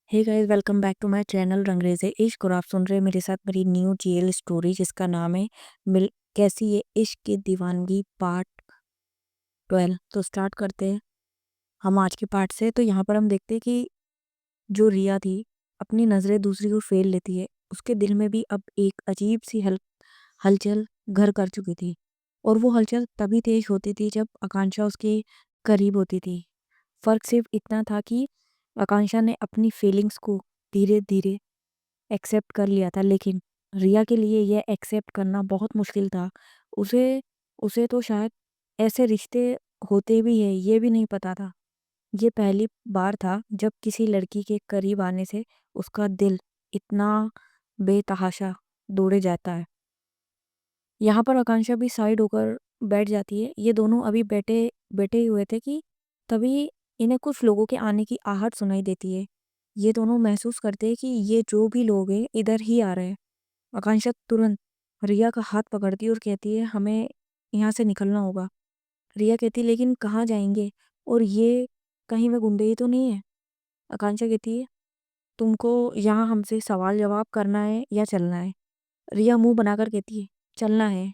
Hey guys, welcome back to my channel Rangreze Ishq. और आप सुन रहे हैं मेरे साथ मेरी न्यू जेल स्टोरी जिसका नाम है मिल कैसी ये इश्क की दीवानगी पार्ट 12। तो स्टार्ट करते हैं हम आज के पार्ट से। तो यहाँ पर हम देखते हैं कि जो रिया थी अपनी नज़रें दूसरी ओर फेर लेती है। उसके दिल में भी अब एक अजीब सी हलचल घर कर चुकी थी। और वो हलचल तभी तेज होती थी जब आकांक्षा उसके करीब होती थी। फ़र्क सिर्फ इतना था कि आकांक्षा ने अपनी फीलिंग्स को धीरे धीरे एक्सेप्ट कर लिया था, लेकिन रिया के लिए यह एक्सेप्ट करना बहुत मुश्किल था। उसे उसे तो शायद ऐसे रिश्ते होते भी है ये भी नहीं पता था। ये पहली बार था जब किसी लड़की के करीब आने से उसका दिल इतना बेतहाशा दौड़े जाता है। यहाँ पर आकांक्षा भी साइड होकर बैठ जाती है। ये दोनों अभी बैठे बैठे ही हुए थे कि तभी इन्हें कुछ लोगों के आने की आहट सुनाई देती है। ये दोनों महसूस करते हैं कि ये जो भी लोग हैं इधर ही आ रहे हैं। आकांक्षा तुरंत रिया का हाथ पकड़ती है और कहती है हमें यहाँ से निकलना होगा। रिया कहती है लेकिन कहाँ जाएंगे, और ये कहीं वे गुंडे ही तो नहीं है। आकांक्षा कहती है तुमको यहाँ हमसे सवाल जवाब करना है या चलना है। रिया मुंह बनाकर कहती है चलना है।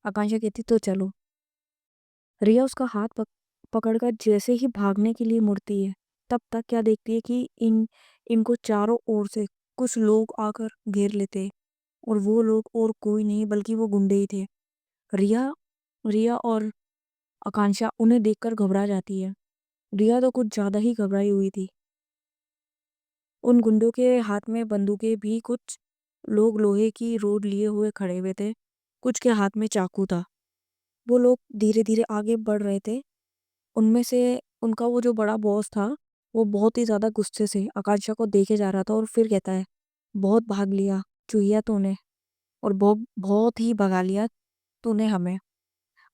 आकांक्षा कहती तो चलो। रिया उसका हाथ पकड़कर जैसे ही भागने के लिए मुड़ती है, तब तक क्या देखती है कि इनको चारों ओर से कुछ लोग आकर घेर लेते हैं। और वो लोग और कोई नहीं बल्कि वो गुंडे ही थे। रिया रिया और आकांक्षा उन्हें देखकर घबरा जाती है। रिया तो कुछ ज्यादा ही घबराई हुई थी। उन गुंडों के हाथ में बंदूकें भी, कुछ लोग लोहे की रोड लिए हुए खड़े हुए थे, कुछ के हाथ में चाकू था। वो लोग धीरे धीरे आगे बढ़ रहे थे। उनमें से उनका वो जो बड़ा बॉस था, वो बहुत ही ज़्यादा गुस्से से आकांक्षा को देखे जा रहा था और फिर कहता है बहुत भाग लिया चूहिया तूने, और बहुत बहुत ही भगा लिया तूने हमें।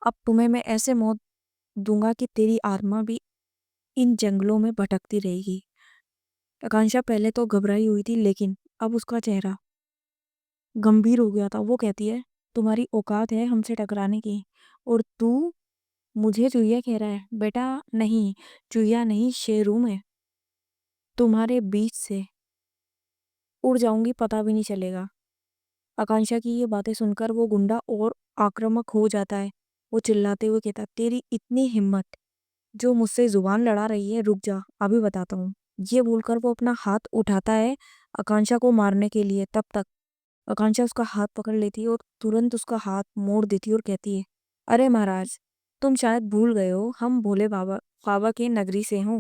अब तुम्हें मैं ऐसे मौत दूंगा कि तेरी आत्मा भी इन जंगलों में भटकती रहेगी। आकांक्षा पहले तो घबराई हुई थी, लेकिन अब उसका चेहरा गंभीर हो गया था। वो कहती है तुम्हारी औकात है हमसे टकराने की, और तू मुझे चूहिया कह रहा है? बेटा नहीं, चूहिया नहीं, शेरू में तुम्हारे बीच से उड़ जाऊंगी, पता भी नहीं चलेगा। आकांक्षा की ये बातें सुनकर वो गुंडा और आक्रामक हो जाता है। वो चिल्लाते हुए कहता तेरी इतनी हिम्मत जो मुझसे जुबान लड़ा रही है, रुक जा अभी बताता हूँ। ये बोलकर वो अपना हाथ उठाता है आकांक्षा को मारने के लिए। तब तक आकांक्षा उसका हाथ पकड़ लेती है और तुरंत उसका हाथ मोड़ देती है और कहती है अरे महाराज, तुम शायद भूल गए हो हम भोले बाबा बाबा की नगरी से हूँ।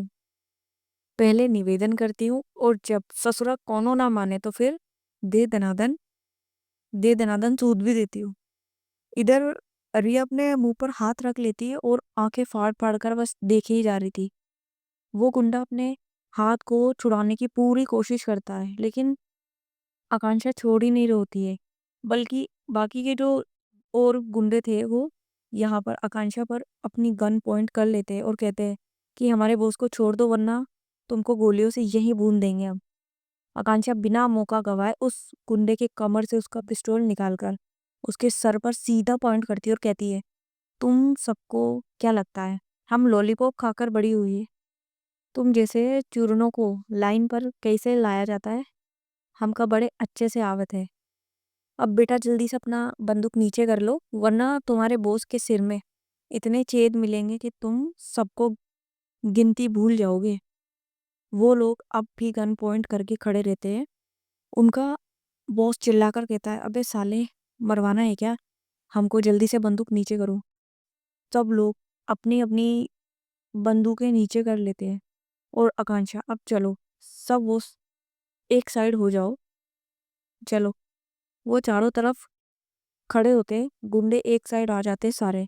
पहले निवेदन करती हूँ और जब ससुरा कौनो ना माने तो फिर दे दनादन दे दनादन सूद भी देती हूँ। इधर रिया अपने मुंह पर हाथ रख लेती है और आंखें फाड़ फाड़ कर बस देखे ही जा रही थी। वो गुंडा अपने हाथ को छुड़ाने की पूरी कोशिश करता है, लेकिन आकांक्षा छोड़ ही नहीं रही होती है। बल्कि बाकी के जो और गुंडे थे वो यहाँ पर आकांक्षा पर अपनी गन पॉइंट कर लेते हैं और कहते हैं कि हमारे बॉस को छोड़ दो वरना तुमको गोलियों से यहीं भून देंगे हम। आकांक्षा बिना मौका गवाए उस गुंडे के कमर से उसका पिस्तौल निकालकर उसके सर पर सीधा पॉइंट करती है और कहती है तुम सबको क्या लगता है हम लॉलीपॉप खाकर बड़ी हुई है? तुम जैसे चूरनों को लाइन पर कैसे लाया जाता है हमका बड़े अच्छे से आवत है। अब बेटा जल्दी से अपना बंदूक नीचे कर लो वरना तुम्हारे बॉस के सिर में इतने छेद मिलेंगे कि तुम सबको गिनती भूल जाओगे। वो लोग अब भी गन पॉइंट करके खड़े रहते हैं। उनका बॉस चिल्लाकर कहता है अबे साले, मरवाना है क्या? हमको जल्दी से बंदूक नीचे करो। सब लोग अपनी अपनी बंदूकें नीचे कर लेते हैं और आकांक्षा अब चलो सब वो एक साइड हो जाओ, चलो। वो चारों तरफ खड़े होते, गुंडे एक साइड आ जाते सारे।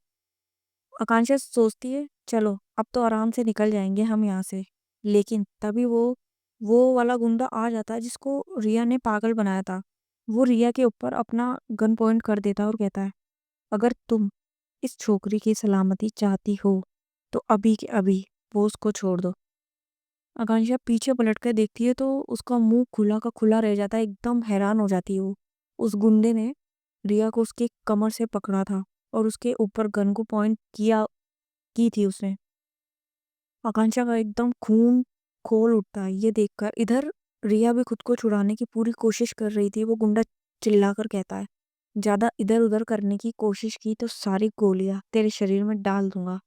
आकांक्षा सोचती है चलो अब तो आराम से निकल जाएंगे हम यहाँ से। लेकिन तभी वो वाला गुंडा आ जाता है जिसको रिया ने पागल बनाया था। वो रिया के ऊपर अपना गन पॉइंट कर देता है और कहता है अगर तुम इस छोकरी की सलामती चाहती हो तो अभी के अभी वो उसको छोड़ दो। आकांक्षा पीछे पलट कर देखती है तो उसका मुंह खुला का खुला रह जाता है। एकदम हैरान हो जाती है वो। उस गुंडे ने रिया को उसके कमर से पकड़ा था और उसके ऊपर गन को पॉइंट की थी उसने। आकांक्षा का एकदम खून खोल उठता है ये देखकर। इधर रिया भी खुद को छुड़ाने की पूरी कोशिश कर रही थी। वो गुंडा चिल्लाकर कहता है, ज्यादा इधर उधर करने की कोशिश की तो सारी गोलियां तेरे शरीर में डाल दूंगा।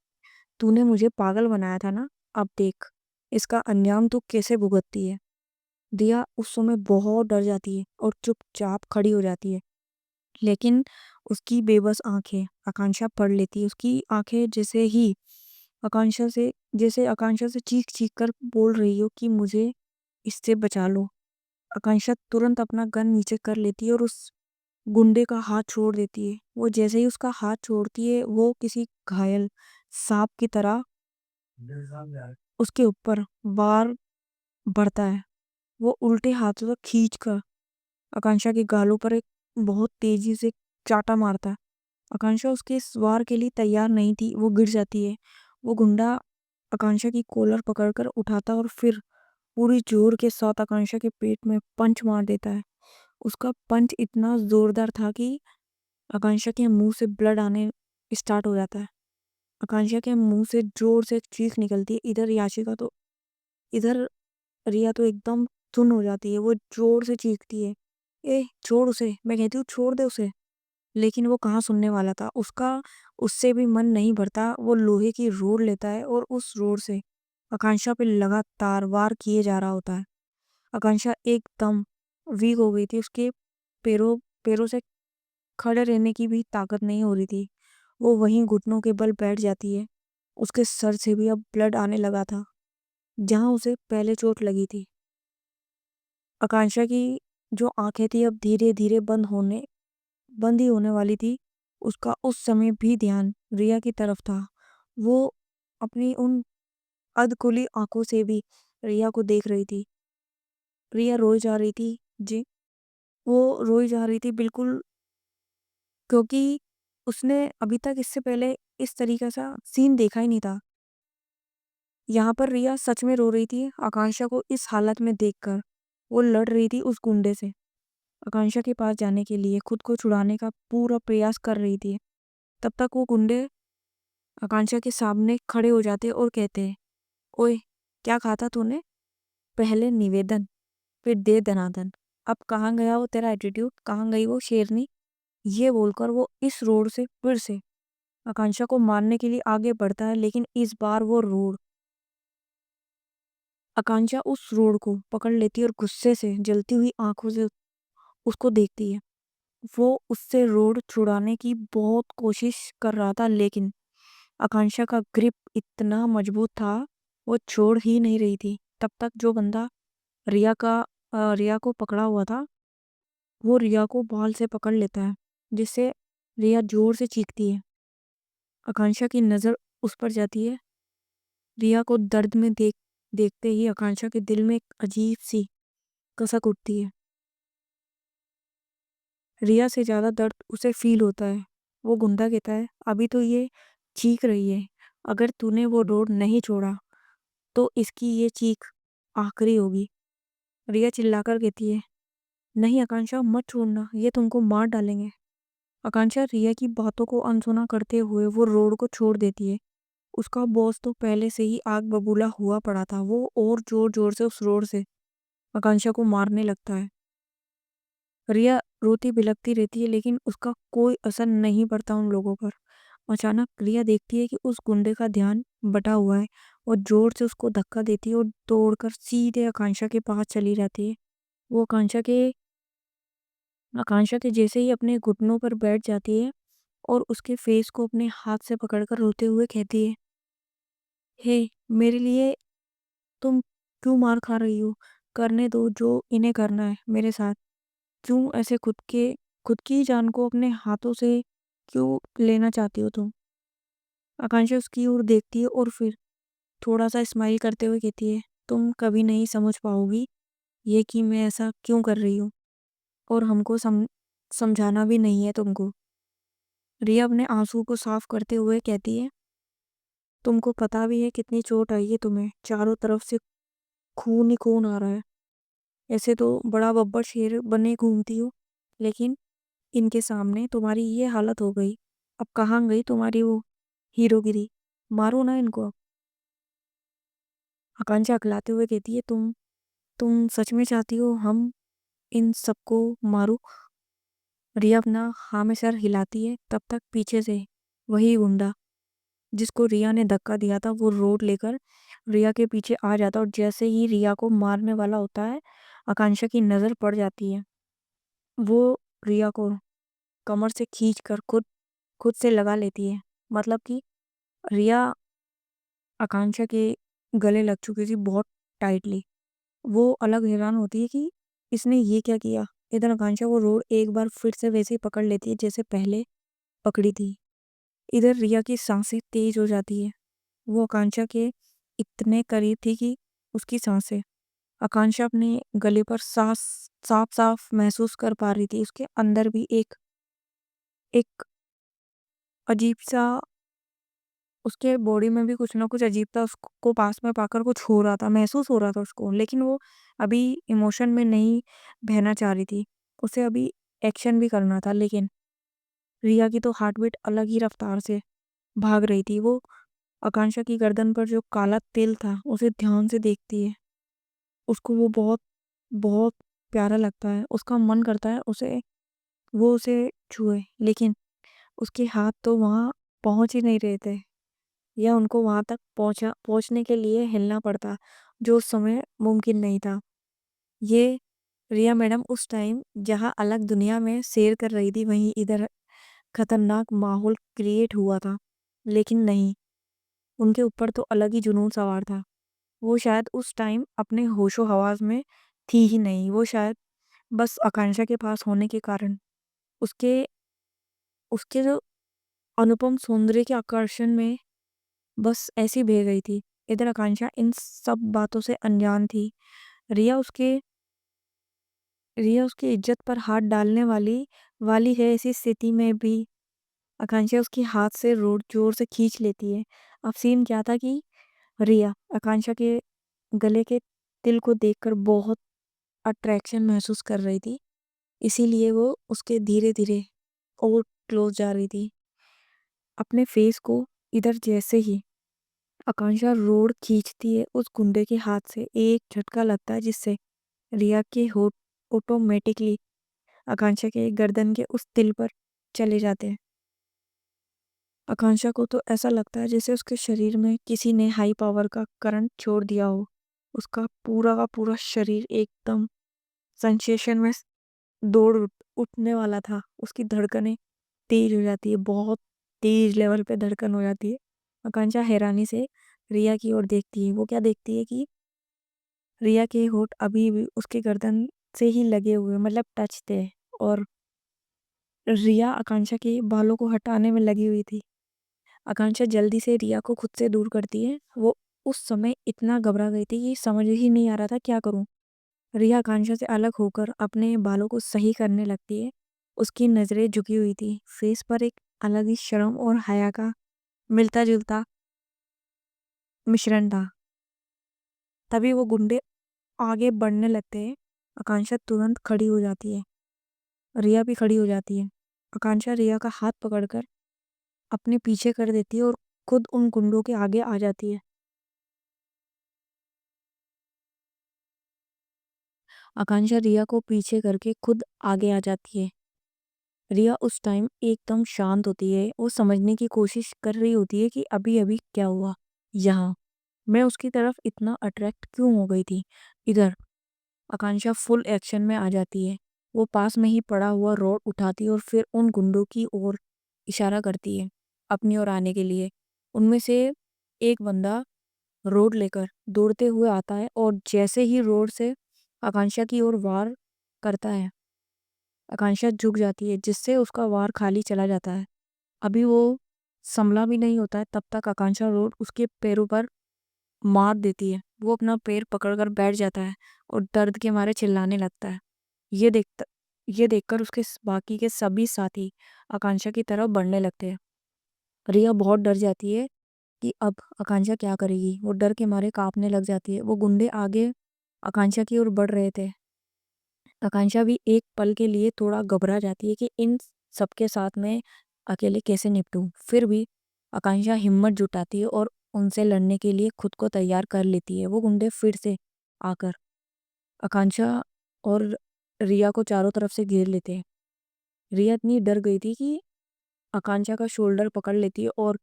तूने मुझे पागल बनाया था ना, अब देख इसका अंजाम तू कैसे भुगतती है। दिया उस समय बहुत डर जाती है और चुपचाप खड़ी हो जाती है। लेकिन उसकी बेबस आंखें आकांक्षा पढ़ लेती है। उसकी आंखें जैसे आकांक्षा से चीख चीख कर बोल रही हो कि मुझे इससे बचा लो। आकांक्षा तुरंत अपना गन नीचे कर लेती है और उस गुंडे का हाथ छोड़ देती है। वो जैसे ही उसका हाथ छोड़ती है वो किसी घायल सांप की तरह उसके ऊपर वार बढ़ता है। वो उल्टे हाथों से खींच कर आकांक्षा के गालों पर एक बहुत तेजी से चाटा मारता है। आकांक्षा उसके इस वार के लिए तैयार नहीं थी। वो गिर जाती है। वो गुंडा आकांक्षा की कॉलर पकड़कर उठाता और फिर पूरी जोर के साथ आकांक्षा के पेट में पंच मार देता है। उसका पंच इतना जोरदार था कि आकांक्षा के मुंह से ब्लड आने स्टार्ट हो जाता है। आकांक्षा के मुंह से जोर से एक चीख निकलती है। इधर रिया तो एकदम सुन्न हो जाती है। वो जोर से चीखती है, ए छोड़ उसे, मैं कहती हूँ छोड़ दे उसे। लेकिन वो कहाँ सुनने वाला था। उसका उससे भी मन नहीं भरता। वो लोहे की रोड लेता है और उस रोड से आकांक्षा पे लगातार वार किए जा रहा होता है। आकांक्षा एकदम वीक हो गई थी। उसके पैरों पैरों से खड़े रहने की भी ताकत नहीं हो रही थी। वो वहीं घुटनों के बल बैठ जाती है। उसके सर से भी अब ब्लड आने लगा था जहां उसे पहले चोट लगी थी। आकांक्षा की जो आंखें थी अब धीरे धीरे बंद ही होने वाली थी। उसका उस समय भी ध्यान रिया की तरफ था। वो अपनी उन अधखुली आंखों से भी रिया को देख रही थी। रिया रोई जा रही थी। जी, वो रोई जा रही थी बिल्कुल, क्योंकि उसने अभी तक इससे पहले इस तरीके का सीन देखा ही नहीं था। यहाँ पर रिया सच में रो रही थी आकांक्षा को इस हालत में देखकर। वो लड़ रही थी उस गुंडे से। आकांक्षा के पास जाने के लिए खुद को छुड़ाने का पूरा प्रयास कर रही थी। तब तक वो गुंडे आकांक्षा के सामने खड़े हो जाते और कहते, ओए क्या कहा था तूने? पहले निवेदन फिर दे दनादन। अब कहाँ गया वो तेरा एटीट्यूड, कहाँ गई वो शेरनी? ये बोलकर वो इस रोड से फिर से आकांक्षा को मारने के लिए आगे बढ़ता है। लेकिन इस बार वो रोड आकांक्षा उस रोड को पकड़ लेती है और गुस्से से जलती हुई आंखों से उसको देखती है। वो उससे रोड छुड़ाने की बहुत कोशिश कर रहा था लेकिन आकांक्षा का ग्रिप इतना मजबूत था, वो छोड़ ही नहीं रही थी। तब तक जो बंदा रिया को पकड़ा हुआ था वो रिया को बाल से पकड़ लेता है, जिससे रिया जोर से चीखती है। आकांक्षा की नज़र उस पर जाती है। रिया को दर्द में देखते ही आकांक्षा के दिल में एक अजीब सी कसक उठती है। रिया से ज्यादा दर्द उसे फील होता है। वो गुंडा कहता है, अभी तो ये चीख रही है, अगर तूने वो रोड नहीं छोड़ा तो इसकी ये चीख आखिरी होगी। रिया चिल्लाकर कहती है, नहीं आकांक्षा मत छोड़ना, ये तुमको मार डालेंगे। आकांक्षा रिया की बातों को अनसुना करते हुए वो रोड को छोड़ देती है। उसका बॉस तो पहले से ही आग बबूला हुआ पड़ा था। वो और जोर जोर से उस रोड से आकांक्षा को मारने लगता है। रिया रोती बिलखती रहती है लेकिन उसका कोई असर नहीं पड़ता उन लोगों पर। अचानक रिया देखती है कि उस गुंडे का ध्यान बटा हुआ है और जोर से उसको धक्का देती है और दौड़कर सीधे आकांक्षा के पास चली जाती है। वो आकांक्षा के जैसे ही अपने घुटनों पर बैठ जाती है और उसके फेस को अपने हाथ से पकड़कर रोते हुए कहती है, हे मेरे लिए तुम क्यों मार खा रही हो? करने दो जो इन्हें करना है मेरे साथ। क्यों ऐसे खुद की जान को अपने हाथों से क्यों लेना चाहती हो तुम? आकांक्षा उसकी ओर देखती है और फिर थोड़ा सा स्माइल करते हुए कहती है, तुम कभी नहीं समझ पाओगी ये कि मैं ऐसा क्यों कर रही हूँ, और हमको समझाना भी नहीं है तुमको। रिया अपने आंसू को साफ करते हुए कहती है, तुमको पता भी है कितनी चोट आई है तुम्हें? चारों तरफ से खून ही खून आ रहा है। ऐसे तो बड़ा बब्बर शेर बने घूमती हो, लेकिन इनके सामने तुम्हारी ये हालत हो गई। अब कहाँ गई तुम्हारी वो हीरोगिरी? मारो ना इनको अब। आकांक्षा अकलाते हुए कहती है, तुम सच में चाहती हो हम इन सबको मारूं? रिया अपना हाँ में सर हिलाती है। तब तक पीछे से वही गुंडा जिसको रिया ने धक्का दिया था वो रोड लेकर रिया के पीछे आ जाता, और जैसे ही रिया को मारने वाला होता है आकांक्षा की नज़र पड़ जाती है। वो रिया को कमर से खींच कर खुद खुद से लगा लेती है। मतलब कि रिया आकांक्षा के गले लग चुकी थी बहुत टाइटली। वो अलग हैरान होती है कि इसने ये क्या किया। इधर आकांक्षा वो रोड एक बार फिर से वैसे ही पकड़ लेती है जैसे पहले पकड़ी थी। इधर रिया की सांसें तेज हो जाती है। वो आकांक्षा के इतने करीब थी कि उसकी सांसें आकांक्षा अपने गले पर सांस साफ साफ महसूस कर पा रही थी। उसके अंदर भी एक एक अजीब सा, उसके बॉडी में भी कुछ ना कुछ अजीब था। उसको पास में पाकर कुछ हो रहा था, महसूस हो रहा था उसको, लेकिन वो अभी इमोशन में नहीं बहना चाह रही थी। उसे अभी एक्शन भी करना था। लेकिन रिया की तो हार्ट बीट अलग ही रफ्तार से भाग रही थी। वो आकांक्षा की गर्दन पर जो काला तिल था उसे ध्यान से देखती है। उसको वो बहुत बहुत प्यारा लगता है। उसका मन करता है वो उसे छुए, लेकिन उसके हाथ तो वहाँ पहुंच ही नहीं रहे थे, या उनको वहां तक पहुंचने के लिए हिलना पड़ता, जो उस समय मुमकिन नहीं था। ये रिया मैडम उस टाइम जहाँ अलग दुनिया में सैर कर रही थी, वहीं इधर खतरनाक माहौल क्रिएट हुआ था। लेकिन नहीं, उनके ऊपर तो अलग ही जुनून सवार था। वो शायद उस टाइम अपने होशो हवास में थी ही नहीं। वो शायद बस आकांक्षा के पास होने के कारण उसके उसके जो अनुपम सौंदर्य के आकर्षण में बस ऐसी बह गई थी। इधर आकांक्षा इन सब बातों से अनजान थी। रिया उसके रिया उसकी इज्जत पर हाथ डालने वाली वाली है। ऐसी स्थिति में भी आकांक्षा उसके हाथ से रोड जोर से खींच लेती है। अब सीन क्या था कि रिया आकांक्षा के गले के तिल को देखकर बहुत अट्रैक्शन महसूस कर रही थी। इसीलिए वो उसके धीरे धीरे और क्लोज जा रही थी अपने फेस को। इधर जैसे ही आकांक्षा रोड खींचती है उस गुंडे के हाथ से एक झटका लगता है, जिससे रिया के होठ ऑटोमेटिकली आकांक्षा के गर्दन के उस तिल पर चले जाते हैं। आकांक्षा को तो ऐसा लगता है जैसे उसके शरीर में किसी ने हाई पावर का करंट छोड़ दिया हो। उसका पूरा का पूरा शरीर एकदम सेंसेशन में उठने वाला था। उसकी धड़कनें तेज हो जाती है, बहुत तेज लेवल पे धड़कन हो जाती है। आकांक्षा हैरानी से रिया की ओर देखती है। वो क्या देखती है कि रिया के होठ अभी भी उसके गर्दन से ही लगे हुए, मतलब टच थे, और रिया आकांक्षा के बालों को हटाने में लगी हुई थी। आकांक्षा जल्दी से रिया को खुद से दूर करती है। वो उस समय इतना घबरा गई थी कि समझ ही नहीं आ रहा था क्या करूं। रिया आकांक्षा से अलग होकर अपने बालों को सही करने लगती है। उसकी नजरें झुकी हुई थी। फेस पर एक अलग ही शर्म और हया का मिलता जुलता मिश्रण था। तभी वो गुंडे आगे बढ़ने लगते हैं। आकांक्षा तुरंत खड़ी हो जाती है। रिया भी खड़ी हो जाती है। आकांक्षा रिया का हाथ पकड़कर अपने पीछे कर देती है और खुद उन गुंडों के आगे आ जाती है। आकांक्षा रिया को पीछे करके खुद आगे आ जाती है। रिया उस टाइम एकदम शांत होती है। वो समझने की कोशिश कर रही होती है कि अभी अभी क्या हुआ यहाँ, मैं उसकी तरफ इतना अट्रैक्ट क्यों हो गई थी। इधर आकांक्षा फुल एक्शन में आ जाती है। वो पास में ही पड़ा हुआ रॉड उठाती है और फिर उन गुंडों की ओर इशारा करती है अपनी ओर आने के लिए। उनमें से एक बंदा रोड लेकर दौड़ते हुए आता है, और जैसे ही रोड से आकांक्षा की ओर वार करता है आकांक्षा झुक जाती है, जिससे उसका वार खाली चला जाता है। अभी वो संभला भी नहीं होता है तब तक आकांक्षा रोड उसके पैरों पर मार देती है। वो अपना पैर पकड़कर बैठ जाता है और दर्द के मारे चिल्लाने लगता है। ये देखता ये देखकर उसके बाकी के सभी साथी आकांक्षा की तरफ बढ़ने लगते हैं। रिया बहुत डर जाती है कि अब आकांक्षा क्या करेगी। वो डर के मारे कांपने लग जाती है। वो गुंडे आगे आकांक्षा की ओर बढ़ रहे थे। आकांक्षा भी एक पल के लिए थोड़ा घबरा जाती है कि इन सबके साथ में अकेले कैसे निपटूं। फिर भी आकांक्षा हिम्मत जुटाती है और उनसे लड़ने के लिए खुद को तैयार कर लेती है। वो गुंडे फिर से आकर आकांक्षा और रिया को चारों तरफ से घेर लेते हैं। रिया इतनी डर गई थी कि आकांक्षा का शोल्डर पकड़ लेती है और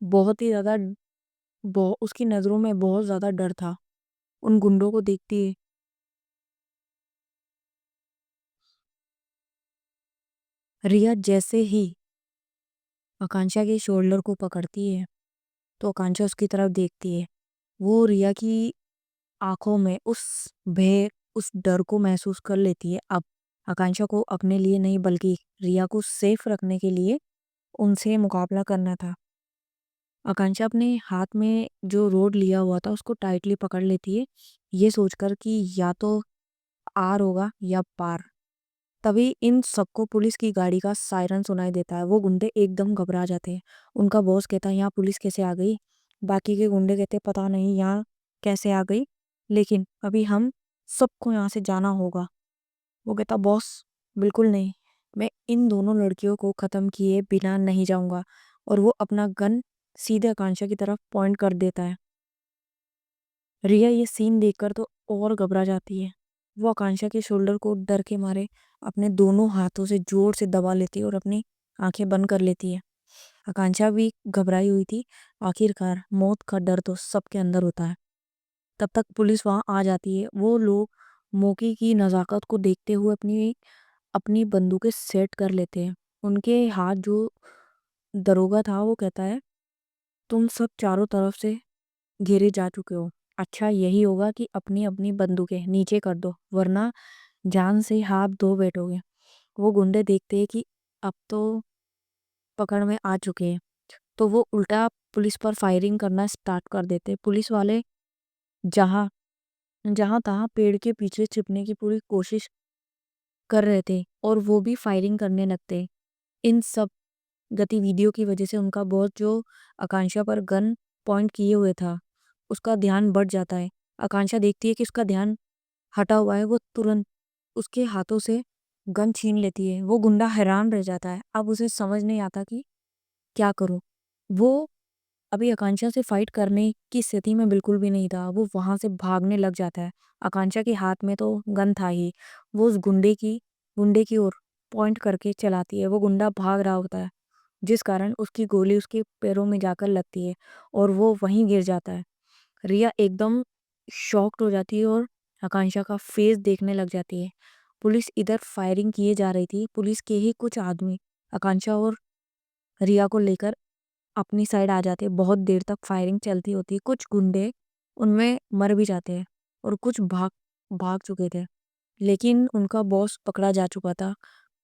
बहुत ही ज़्यादा उसकी नज़रों में बहुत ज़्यादा डर था। उन गुंडों को देखती है। रिया जैसे ही आकांक्षा के शोल्डर को पकड़ती है तो आकांक्षा उसकी तरफ देखती है। वो रिया की आंखों में उस भय, उस डर को महसूस कर लेती है। अब आकांक्षा को अपने लिए नहीं बल्कि रिया को सेफ रखने के लिए उनसे मुकाबला करना था। आकांक्षा अपने हाथ में जो रोड लिया हुआ था उसको टाइटली पकड़ लेती है, ये सोचकर कि या तो आर होगा या पार। तभी इन सबको पुलिस की गाड़ी का सायरन सुनाई देता है। वो गुंडे एकदम घबरा जाते हैं। उनका बॉस कहता है यहाँ पुलिस कैसे आ गई। बाकी के गुंडे कहते पता नहीं यहाँ कैसे आ गई, लेकिन अभी हम सबको यहाँ से जाना होगा। वो कहता बॉस बिल्कुल नहीं, मैं इन दोनों लड़कियों को ख़त्म किए बिना नहीं जाऊंगा। और वो अपना गन सीधे आकांक्षा की तरफ पॉइंट कर देता है। रिया ये सीन देखकर तो और घबरा जाती है। वो आकांक्षा के शोल्डर को डर के मारे अपने दोनों हाथों से जोर से दबा लेती है और अपनी आंखें बंद कर लेती है। आकांक्षा भी घबराई हुई थी। आखिरकार मौत का डर तो सबके अंदर होता है। तब तक पुलिस वहां आ जाती है। वो लोग मौके की नज़ाकत को देखते हुए अपनी अपनी बंदूकें सेट कर लेते हैं। उनके हाथ जो दरोगा था वो कहता है तुम सब चारों तरफ से घेरे जा चुके हो। अच्छा यही होगा कि अपनी अपनी बंदूकें नीचे कर दो, वरना जान से हाथ धो बैठोगे। वो गुंडे देखते हैं कि अब तो पकड़ में आ चुके हैं, तो वो उल्टा पुलिस पर फायरिंग करना स्टार्ट कर देते हैं। पुलिस वाले जहाँ जहाँ तहाँ पेड़ के पीछे छिपने की पूरी कोशिश कर रहे थे और वो भी फायरिंग करने लगते। इन सब गतिविधियों की वजह से उनका बॉस जो आकांक्षा पर गन पॉइंट किए हुए था उसका ध्यान बढ़ जाता है। आकांक्षा देखती है कि उसका ध्यान हटा हुआ है। वो तुरंत उसके हाथों से गन छीन लेती है। वो गुंडा हैरान रह जाता है। अब उसे समझ नहीं आता कि क्या करूं। वो अभी आकांक्षा से फाइट करने की स्थिति में बिल्कुल भी नहीं था। वो वहां से भागने लग जाता है। आकांक्षा के हाथ में तो गन था ही। वो उस गुंडे की ओर पॉइंट करके चलाती है। वो गुंडा भाग रहा होता है, जिस कारण उसकी गोली उसके पैरों में जाकर लगती है और वो वहीं गिर जाता है। रिया एकदम शॉक्ड हो जाती है और आकांक्षा का फेस देखने लग जाती है। पुलिस इधर फायरिंग किए जा रही थी। पुलिस के ही कुछ आदमी आकांक्षा और रिया को लेकर अपनी साइड आ जाते हैं। बहुत देर तक फायरिंग चलती होती है। कुछ गुंडे उनमें मर भी जाते हैं और कुछ भाग भाग चुके थे, लेकिन उनका बॉस पकड़ा जा चुका था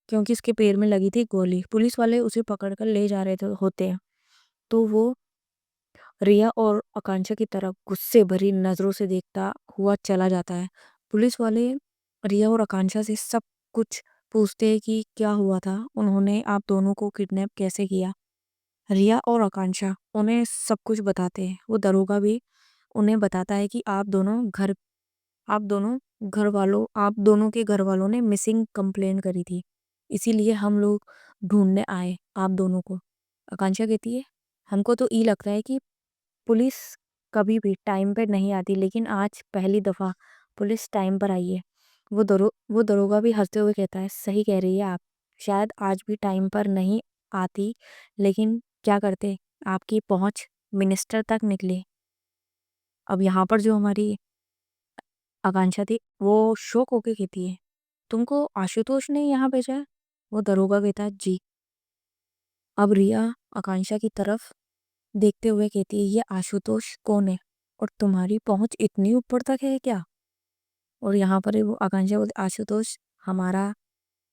क्योंकि उसके पैर में लगी थी गोली। पुलिस वाले उसे पकड़कर ले जा रहे थे होते हैं, तो वो रिया और आकांक्षा की तरफ गुस्से भरी नजरों से देखता हुआ चला जाता है। पुलिस वाले रिया और आकांक्षा से सब कुछ पूछते हैं कि क्या हुआ था, उन्होंने आप दोनों को किडनैप कैसे किया। रिया और आकांक्षा उन्हें सब कुछ बताते हैं। वो दरोगा भी उन्हें बताता है कि आप दोनों के घर वालों ने मिसिंग कंप्लेन करी थी, इसीलिए हम लोग ढूंढने आए आप दोनों को। आकांक्षा कहती है हमको तो ये लगता है कि पुलिस कभी भी टाइम पर नहीं आती, लेकिन आज पहली दफ़ा पुलिस टाइम पर आई है। वो दरोगा भी हंसते हुए कहता है सही कह रही है आप, शायद आज भी टाइम पर नहीं आती, लेकिन क्या करते, आपकी पहुंच मिनिस्टर तक निकली। अब यहाँ पर जो हमारी आकांक्षा थी वो शौक होके कहती है तुमको आशुतोष ने यहाँ भेजा है। वो दरोगा कहता है जी। अब रिया आकांक्षा की तरफ देखते हुए कहती है ये आशुतोष कौन है और तुम्हारी पहुंच इतनी ऊपर तक है क्या। और यहाँ पर वो आकांक्षा बोलती आशुतोष हमारा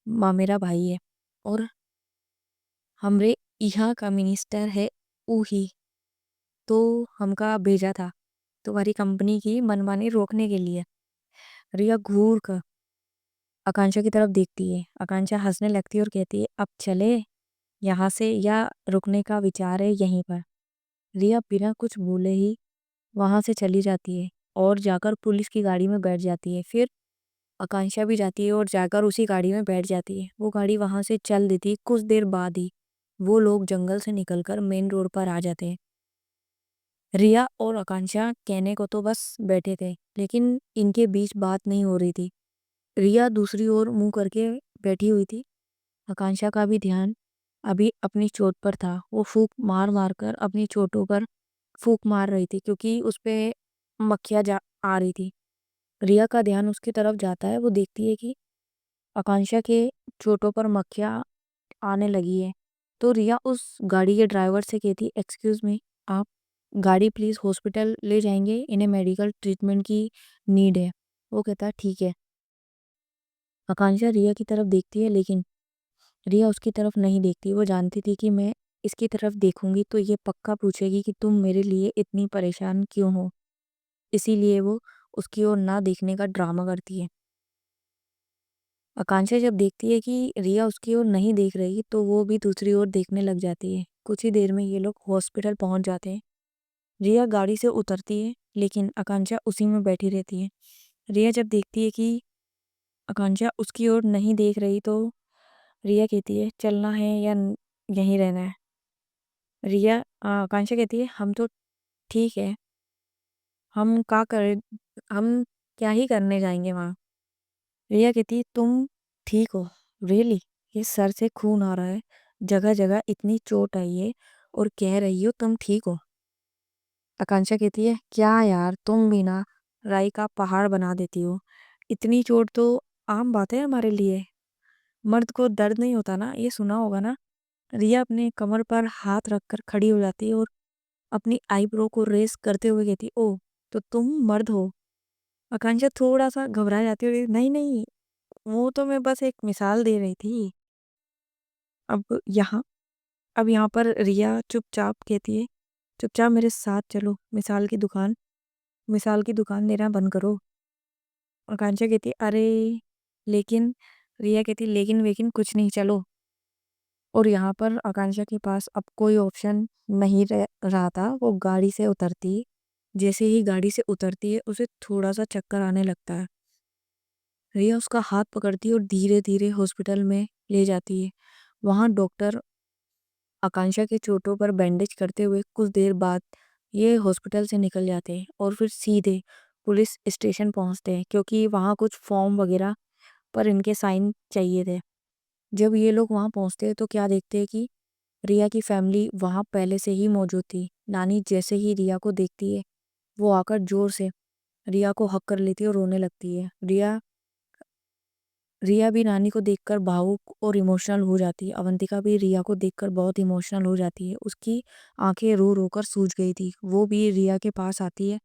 मेरा भाई है और हमरे यहाँ का मिनिस्टर है ऊ ही, तो हमका भेजा था तुम्हारी कंपनी की मनमानी रोकने के लिए। रिया घूर कर आकांक्षा की तरफ देखती है। आकांक्षा हंसने लगती है और कहती है अब चले यहाँ से या रुकने का विचार है यहीं पर। रिया बिना कुछ बोले ही वहां से चली जाती है और जाकर पुलिस की गाड़ी में बैठ जाती है। फिर आकांक्षा भी जाती है और जाकर उसी गाड़ी में बैठ जाती है। वो गाड़ी वहां से चल देती है। कुछ देर बाद ही वो लोग जंगल से निकलकर मेन रोड पर आ जाते हैं। रिया और आकांक्षा कहने को तो बस बैठे थे, लेकिन इनके बीच बात नहीं हो रही थी। रिया दूसरी ओर मुंह करके बैठी हुई थी। आकांक्षा का भी ध्यान अभी अपनी चोट पर था। वो फूंक मार मार कर अपनी चोटों पर फूंक मार रही थी, क्योंकि उस पे मक्खियाँ जा आ रही थी। रिया का ध्यान उसकी तरफ जाता है। वो देखती है कि आकांक्षा के चोटों पर मक्खियाँ आने लगी है। तो रिया उस गाड़ी के ड्राइवर से कहती, एक्सक्यूज मी, आप गाड़ी प्लीज हॉस्पिटल ले जाएंगे, इन्हें मेडिकल ट्रीटमेंट की नीड है। वो कहता ठीक है। आकांक्षा रिया की तरफ देखती है, लेकिन रिया उसकी तरफ नहीं देखती। वो जानती थी कि मैं इसकी तरफ देखूंगी तो ये पक्का पूछेगी कि तुम मेरे लिए इतनी परेशान क्यों हो। इसीलिए वो उसकी ओर ना देखने का ड्रामा करती है। आकांक्षा जब देखती है कि रिया उसकी ओर नहीं देख रही, तो वो भी दूसरी ओर देखने लग जाती है। कुछ ही देर में ये लोग हॉस्पिटल पहुंच जाते हैं। रिया गाड़ी से उतरती है, लेकिन आकांक्षा उसी में बैठी रहती है। रिया जब देखती है कि आकांक्षा उसकी ओर नहीं देख रही, तो रिया कहती है चलना है या यहीं रहना है। आकांक्षा कहती है हम तो ठीक है, हम का कर हम क्या ही करने जाएंगे वहाँ। रिया कहती है तुम ठीक हो रियली? ये सर से खून आ रहा है, जगह जगह इतनी चोट आई है, और कह रही हो तुम ठीक हो। आकांक्षा कहती है क्या यार, तुम भी ना राई का पहाड़ बना देती हो। इतनी चोट तो आम बात है हमारे लिए, मर्द को दर्द नहीं होता ना, ये सुना होगा ना। रिया अपने कमर पर हाथ रखकर खड़ी हो जाती है और अपनी आईब्रो को रेस करते हुए कहती ओ, तो तुम मर्द हो। आकांक्षा थोड़ा सा घबरा जाती है और कहती, नहीं नहीं, वो तो मैं बस एक मिसाल दे रही थी। अब यहाँ अब यहाँ पर रिया चुपचाप कहती है चुपचाप मेरे साथ चलो, मिसाल की दुकान देना बंद करो। आकांक्षा कहती अरे लेकिन, रिया कहती लेकिन वेकिन कुछ नहीं, चलो। और यहाँ पर आकांक्षा के पास अब कोई ऑप्शन नहीं रहा था। वो गाड़ी से उतरती, जैसे ही गाड़ी से उतरती है उसे थोड़ा सा चक्कर आने लगता है। रिया उसका हाथ पकड़ती है और धीरे धीरे हॉस्पिटल में ले जाती है। वहाँ डॉक्टर आकांक्षा के चोटों पर बैंडेज करते हुए कुछ देर बाद ये हॉस्पिटल से निकल जाते हैं और फिर सीधे पुलिस स्टेशन पहुंचते हैं, क्योंकि वहाँ कुछ फॉर्म वगैरह पर इनके साइन चाहिए थे। जब ये लोग वहाँ पहुंचते हैं तो क्या देखते हैं कि रिया की फैमिली वहाँ पहले से ही मौजूद थी। नानी जैसे ही रिया को देखती है, वो आकर जोर से रिया को हक कर लेती है और रोने लगती है। रिया भी नानी को देखकर भावुक और इमोशनल हो जाती है। अवंतिका भी रिया को देखकर बहुत इमोशनल हो जाती है। उसकी आंखें रो रो कर सूज गई थी। वो भी रिया के पास आती है।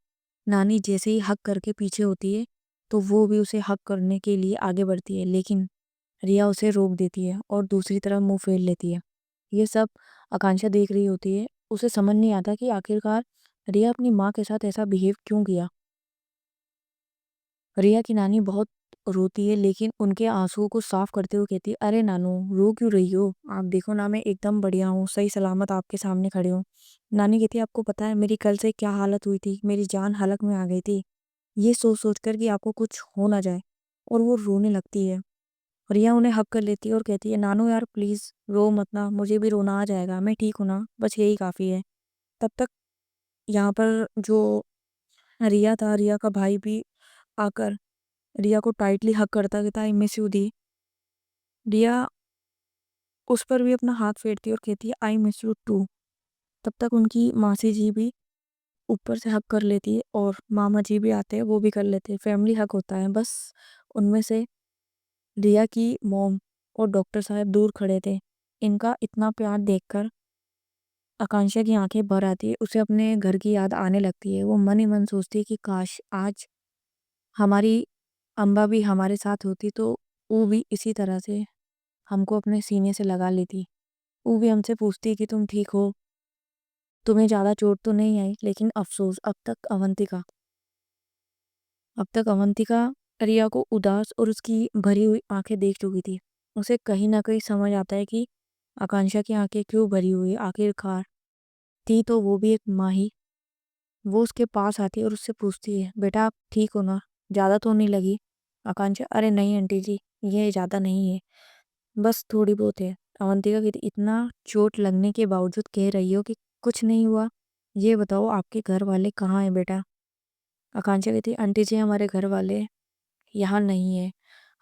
नानी जैसे ही हक करके पीछे होती है, तो वो भी उसे हक करने के लिए आगे बढ़ती है, लेकिन रिया उसे रोक देती है और दूसरी तरफ मुंह फेर लेती है। ये सब आकांक्षा देख रही होती है। उसे समझ नहीं आता कि आखिरकार रिया अपनी माँ के साथ ऐसा बिहेव क्यों किया। रिया की नानी बहुत रोती है, लेकिन उनके आंसुओं को साफ करते हुए कहती है अरे नानू, रो क्यों रही हो? आप देखो ना, मैं एकदम बढ़िया हूँ, सही सलामत आपके सामने खड़े हूँ। नानी कहती है आपको पता है मेरी कल से क्या हालत हुई थी? मेरी जान हलक में आ गई थी, ये सोच सोच कर कि आपको कुछ हो ना जाए। और वो रोने लगती है। रिया उन्हें हक कर लेती है और कहती है नानू यार प्लीज रो मत ना, मुझे भी रोना आ जाएगा, मैं ठीक हूँ ना, बस यही काफी है। तब तक यहाँ पर जो रिया था, रिया का भाई भी आकर रिया को टाइटली हग करता कहता आई मिस यू दी। रिया उस पर भी अपना हाथ फेरती है और कहती है आई मिस यू टू। तब तक उनकी मासी जी भी ऊपर से हग कर लेती है और मामा जी भी आते हैं, वो भी कर लेते हैं। फैमिली हग होता है बस। उनमें से रिया की मॉम और डॉक्टर साहब दूर खड़े थे। इनका इतना प्यार देखकर आकांक्षा की आंखें भर आती है। उसे अपने घर की याद आने लगती है। वो मन ही मन सोचती है कि काश आज हमारी अम्बा भी हमारे साथ होती, तो वो भी इसी तरह से हमको अपने सीने से लगा लेती। वो भी हमसे पूछती कि तुम ठीक हो, तुम्हें ज़्यादा चोट तो नहीं आई? लेकिन अफसोस अब तक अवंतिका रिया को उदास और उसकी भरी हुई आंखें देख चुकी थी। उसे कहीं ना कहीं समझ आता है कि आकांक्षा की आंखें क्यों भरी हुई। आखिरकार थी तो वो भी एक माँ ही। वो उसके पास आती है और उससे पूछती है बेटा आप ठीक हो ना, ज़्यादा तो नहीं लगी? आकांक्षा अरे नहीं आंटी जी, ये ज़्यादा नहीं है, बस थोड़ी बहुत है। अवंतिका कहती इतना चोट लगने के बावजूद कह रही हो कि कुछ नहीं हुआ? ये बताओ आपके घर वाले कहाँ हैं बेटा? आकांक्षा कहती आंटी जी हमारे घर वाले यहाँ नहीं है।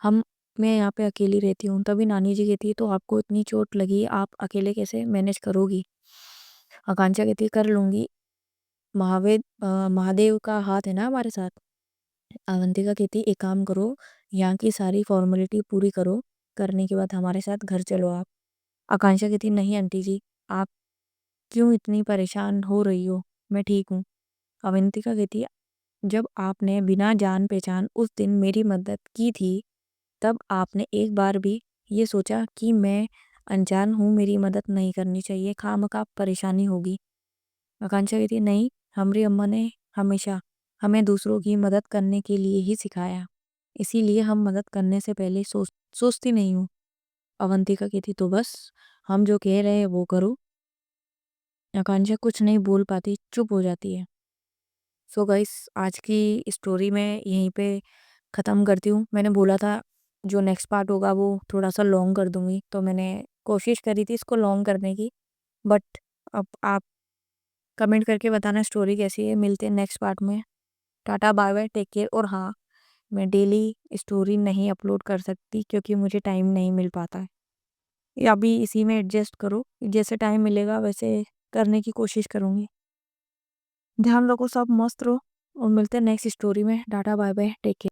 हम मैं यहाँ पे अकेली रहती हूँ। तभी नानी जी कहती है तो आपको इतनी चोट लगी, आप अकेले कैसे मैनेज करोगी? आकांक्षा कहती है कर लूंगी, महादेव का हाथ है ना हमारे साथ। अवंतिका कहती एक काम करो, यहाँ की सारी फॉर्मेलिटी पूरी करो, करने के बाद हमारे साथ घर चलो आप। आकांक्षा कहती नहीं आंटी जी, आप क्यों इतनी परेशान हो रही हो, मैं ठीक हूँ। अवंतिका कहती जब आपने बिना जान पहचान उस दिन मेरी मदद की थी, तब आपने एक बार भी ये सोचा कि मैं अनजान हूँ, मेरी मदद नहीं करनी चाहिए, खामखा परेशानी होगी? आकांक्षा कहती है नहीं, हमारी अम्मा ने हमेशा हमें दूसरों की मदद करने के लिए ही सिखाया, इसीलिए हम मदद करने से पहले सोचती नहीं हूँ। अवंतिका कहती तो बस हम जो कह रहे हैं वो करो। आकांक्षा कुछ नहीं बोल पाती, चुप हो जाती है। सो गाइस आज की स्टोरी मैं यहीं पे ख़त्म करती हूँ। मैंने बोला था जो नेक्स्ट पार्ट होगा वो थोड़ा सा लॉन्ग कर दूंगी, तो मैंने कोशिश करी थी इसको लॉन्ग करने की, बट अब आप कमेंट करके बताना स्टोरी कैसी है। मिलते हैं नेक्स्ट पार्ट में। Tata bye bye, take care. और हाँ, मैं डेली स्टोरी नहीं अपलोड कर सकती क्योंकि मुझे टाइम नहीं मिल पाता है, या अभी इसी में एडजस्ट करो, जैसे टाइम मिलेगा वैसे करने की कोशिश करूँगी। ध्यान रखो, सब मस्त रहो और मिलते हैं नेक्स्ट स्टोरी में। Tata bye bye, take care.